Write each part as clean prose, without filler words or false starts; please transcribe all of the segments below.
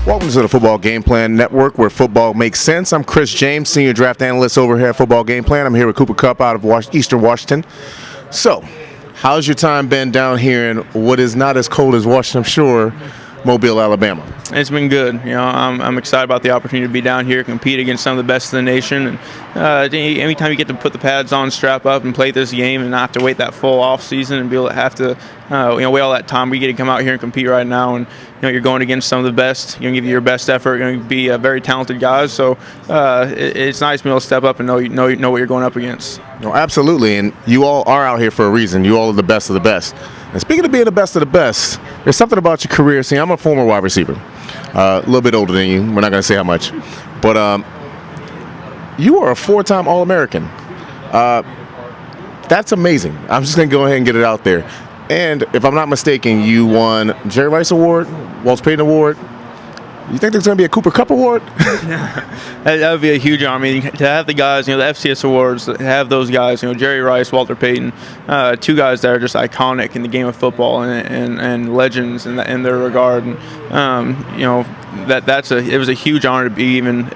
Welcome to the Football Game Plan Network, where football makes sense. I'm Chris James, Senior Draft Analyst over here at Football Game Plan. I'm here with Kupp out of Eastern Washington. So, how's your time been down here in what is not as cold as Washington, I'm sure, Mobile, Alabama? It's been good. I'm excited about the opportunity to be down here, compete against some of the best in the nation. And anytime you get to put the pads on, strap up, and play this game, and not have to wait that full off season and be able to have to wait all that time, we get to come out here and compete right now. And you're going against some of the best. You're going to give you your best effort. You're going to be very talented guys. So it's nice to be able to step up and know what you're going up against. No, absolutely. And you all are out here for a reason. You all are the best of the best. And speaking of being the best of the best, there's something about your career. See, I'm a former wide receiver, a little bit older than you. We're not going to say how much, but you are a 4-time All-American. That's amazing. I'm just going to go ahead and get it out there. And if I'm not mistaken, you won Jerry Rice Award, Walter Payton Award. You think there's going to be a Kupp Award? That would be a huge honor. I mean, to have the guys, the FCS awards, to have those guys, Jerry Rice, Walter Payton, two guys that are just iconic in the game of football and legends in their regard. And, it was a huge honor to be even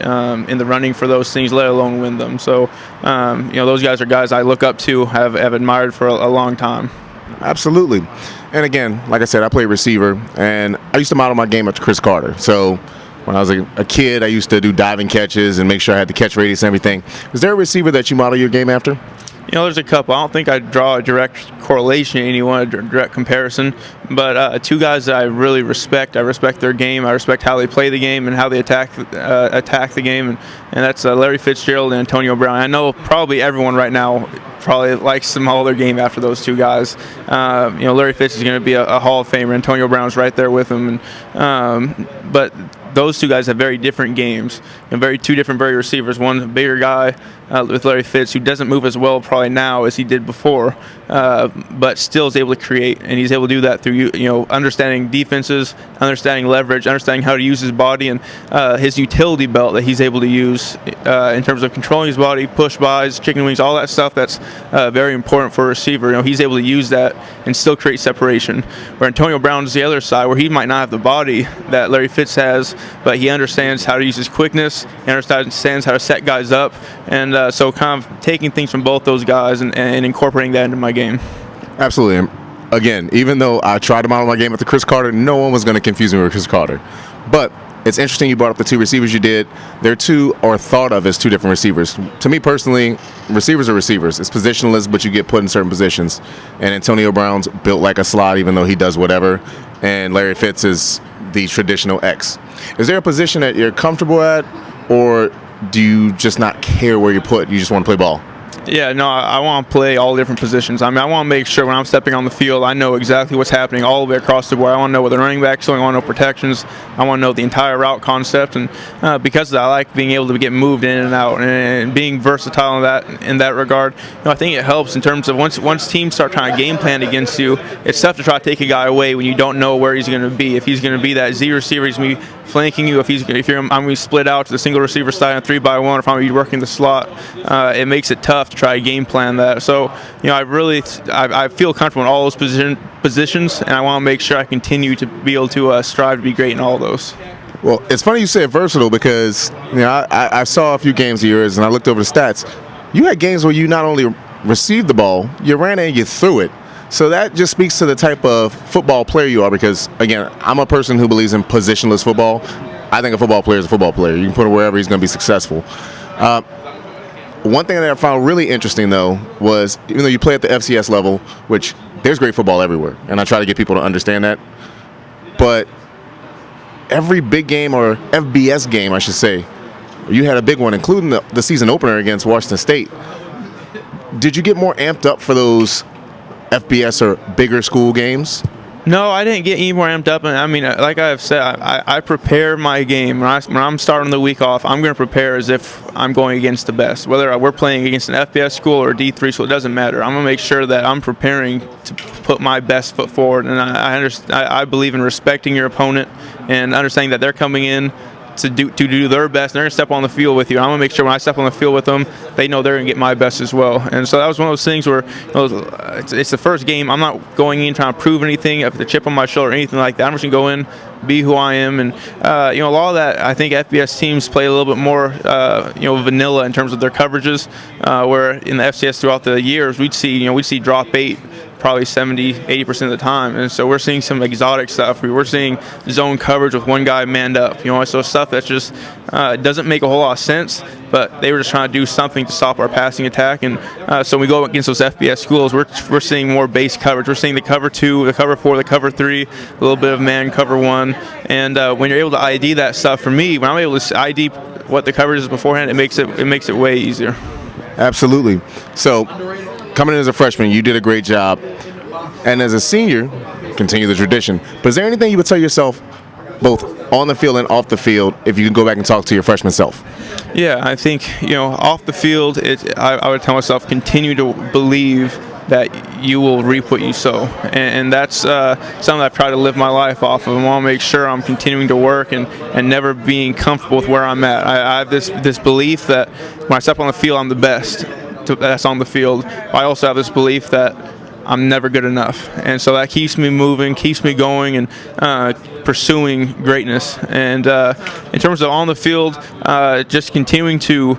in the running for those things, let alone win them. So, those guys are guys I look up to, have admired for a long time. Absolutely. And again, like I said, I play receiver, and I used to model my game after Chris Carter. So when I was a kid, I used to do diving catches and make sure I had the catch radius and everything. Is there a receiver that you model your game after? There's a couple. I don't think I draw a direct correlation to anyone, a direct comparison, but two guys that I really respect. I respect their game. I respect how they play the game and how they attack the game, and that's Larry Fitzgerald and Antonio Brown. I know probably everyone right now probably likes to model their game after those two guys. Larry Fitz is going to be a Hall of Famer. Antonio Brown's right there with him, but those two guys have very different games and two different receivers. One's a bigger guy with Larry Fitz, who doesn't move as well probably now as he did before, but still is able to create, and he's able to do that through understanding defenses, understanding leverage, understanding how to use his body, and his utility belt that he's able to use in terms of controlling his body, push bys, chicken wings, all that stuff that's very important for a receiver. He's able to use that and still create separation. Where Antonio Brown's the other side, where he might not have the body that Larry Fitz has, but he understands how to use his quickness, he understands how to set guys up, and so kind of taking things from both those guys and incorporating that into my game. Absolutely. Again, even though I tried to model my game after Chris Carter, no one was going to confuse me with Chris Carter. But it's interesting you brought up the two receivers you did. They're two, or thought of as two different receivers. To me personally, receivers are receivers. It's positionless, but you get put in certain positions. And Antonio Brown's built like a slot, even though he does whatever. And Larry Fitz is the traditional X. Is there a position that you're comfortable at, or do you just not care where you're put? You just want to play ball? Yeah, no, I want to play all different positions. I mean, I want to make sure when I'm stepping on the field, I know exactly what's happening all the way across the board. I want to know where the running back's going. I want to know protections. I want to know the entire route concept. And because of that, I like being able to get moved in and out and being versatile in that regard. I think it helps in terms of once teams start trying to game plan against you, it's tough to try to take a guy away when you don't know where he's going to be. If he's going to be that Z receiver, he's going to be flanking you. I'm going to split out to the single receiver side on 3-by-1, or if I'm going to be working the slot, it makes it tough to try to game plan that. So, I feel comfortable in all those positions, and I want to make sure I continue to be able to strive to be great in all of those. Well, it's funny you said versatile, because I saw a few games of yours, and I looked over the stats. You had games where you not only received the ball, you ran it and you threw it. So that just speaks to the type of football player you are, because, again, I'm a person who believes in positionless football. I think a football player is a football player. You can put him wherever he's going to be successful. One thing that I found really interesting, though, was even though you play at the FCS level, which there's great football everywhere, and I try to get people to understand that, but every big game, or FBS game, I should say, you had a big one, including the season opener against Washington State. Did you get more amped up for those FBS or bigger school games? No, I didn't get any more amped up. And I mean, like I've said, I prepare my game. When I'm starting the week off, I'm going to prepare as if I'm going against the best. Whether we're playing against an FBS school or a D3 school, it doesn't matter. I'm going to make sure that I'm preparing to put my best foot forward. And I believe in respecting your opponent and understanding that they're coming in to do their best. They're going to step on the field with you. I'm going to make sure when I step on the field with them, they know they're going to get my best as well. And so that was one of those things where it's the first game. I'm not going in trying to prove anything, have the chip on my shoulder or anything like that. I'm just going to go in, be who I am. And, a lot of that, I think FBS teams play a little bit more, vanilla in terms of their coverages, where in the FCS throughout the years, we'd see drop 8 probably 70-80% of the time. And so we're seeing some exotic stuff. We're seeing zone coverage with one guy manned up, so stuff that's just doesn't make a whole lot of sense, but they were just trying to do something to stop our passing attack. And so we go against those FBS schools, we're seeing more base coverage. We're seeing the cover 2, the cover 4, the cover 3, a little bit of man cover 1. And when you're able to ID that stuff, for me, when I'm able to ID what the coverage is beforehand, it makes it way easier. Absolutely. So coming in as a freshman, you did a great job. And as a senior, continue the tradition. But is there anything you would tell yourself, both on the field and off the field, if you can go back and talk to your freshman self? Yeah, I think, off the field, I would tell myself, continue to believe that you will reap what you sow. And that's something I've tried to live my life off of. I want to make sure I'm continuing to work and never being comfortable with where I'm at. I have this belief that when I step on the field, I'm the best that's on the field. I also have this belief that I'm never good enough. And so that keeps me moving, keeps me going, and pursuing greatness. And in terms of on the field, just continuing to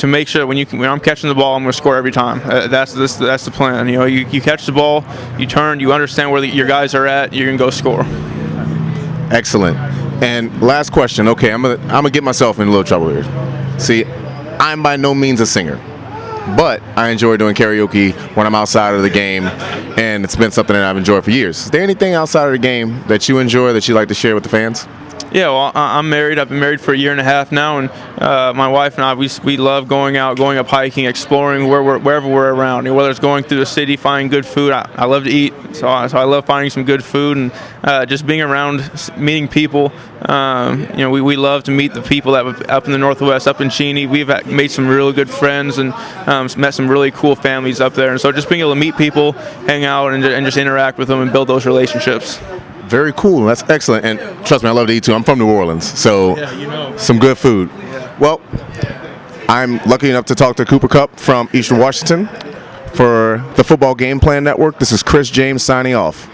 make sure when I'm catching the ball, I'm going to score every time. That's the plan. You catch the ball, you turn, you understand where your guys are at, you're going to go score. Excellent. And last question. Okay, I'm gonna get myself in a little trouble here. See, I'm by no means a singer, but I enjoy doing karaoke when I'm outside of the game, and it's been something that I've enjoyed for years. Is there anything outside of the game that you enjoy that you'd like to share with the fans? Yeah, well, I'm married. I've been married for 1.5 years now, and my wife and I, we love going out, going up hiking, exploring wherever we're around. Whether it's going through the city, finding good food. I love to eat, so I love finding some good food and just being around, meeting people. We love to meet the people that up in the Northwest, up in Cheney. We've made some really good friends and met some really cool families up there. And so just being able to meet people, hang out, and just interact with them and build those relationships. Very cool. That's excellent. And trust me, I love to eat too. I'm from New Orleans, so some good food. Yeah. Well, I'm lucky enough to talk to Kupp from Eastern Washington for the Football Game Plan Network. This is Chris James signing off.